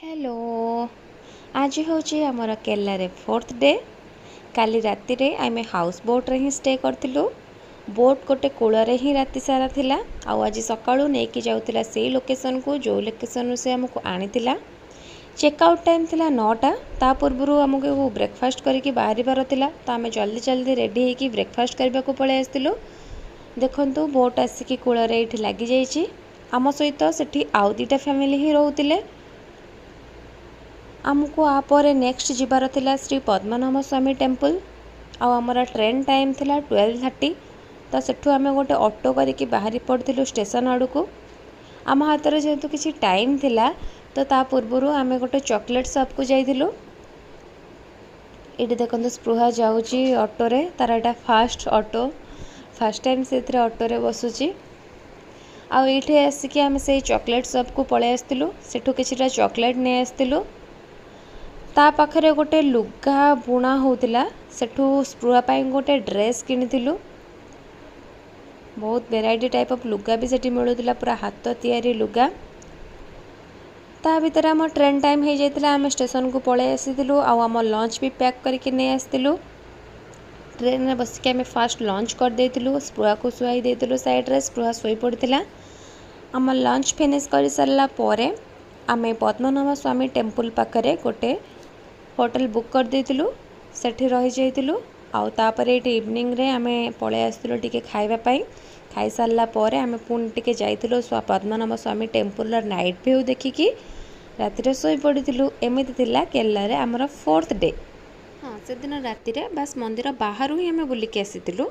Hello आज हूँ आमर केरल फोर्थ डे। काली राति रे आमे हाउस बोट रे ही स्टे करथिलु। बोट गोटे कूल ही राति सारा थिला। आज सकाळू नेकी जाउतिला से लोकेशन को जो लोकेशन से हमको आनीतिला। चेकआउट टाइम थिला 9टा। ता पूर्वरु हमको ब्रेकफास्ट करके बाहरी बार थिला, तो आमे जल्दी जल्दी रेडी होकी ब्रेकफास्ट करबा को पळे आस्तिलु। देखंतु बोट आसिकी कूल रे इठी लागि जाईची। आम सहित सेठी आउ दुटा फैमिली ही रहउतिले। आमको आपर नेक्स्ट जीवार थिला श्री पद्मनाभ स्वामी टेम्पल। आमर ट्रेन टाइम थिला 12:30। तो सेठू आम गोटे ऑटो करके बाहरी पड़ू स्टेशन आड़ को। आम हाथ में जेहेतु किसी टाइम थिला तो ता पूर्वर आम गोटे चॉकलेट शॉप को जाइलु। ये देखो स्पृहा जाऊँगी ऑटो रे, तार एटा फास्ट ऑटो, फास्ट टाइम से ऑटो रे बसुची। आईठे आसिक आम से चॉकलेट शॉप को पळे आस्तिलु। सेठू किछिटा चॉकलेट नहीं आस्तिलु। ता पाखरे गोटे लुगा बुणा होतिला, सेठू स्पृहा पाई गोटे ड्रेस किनिथिलु। बहुत वेराइटी टाइप ऑफ लुगा भी सेठी मिलुतिला, पूरा हाथ तैयारी लुगा। ता भीतर आम ट्रेन टाइम हो जाइतिला, आम स्टेशन को पळे आसीथिलु। आम लंच भी पैक करके नहीं आसीथिलु। ट्रेन में बसिक आम फास्ट लंच कर देथिलु। स्पृहा को सुआई देथिलु साइड रे, स्पृहा सोई पड़िथिला। आम लंच फिनिश कर सारला परे आम पद्मनाभ स्वामी टेम्पल पाखरे गोटे होटल बुक कर देथिलु। सेठी रही जाइतिलु। आउ तापरे एटी इवनिंग रे आमे पळे आस्तिलु टिके खाइबा पई। खाई सारला परे आमे पुन टिके जाइतिलु पद्मनाभ स्वामी टेम्पल र नाइट व्यू देखिकी राति रे सोई पड़ितिलु। एमिति थिला केरला रे हमर फोर्थ डे। हाँ, से दिन राति रे बस मंदिर बाहरु ही आमे बुलिके आसीतिलु।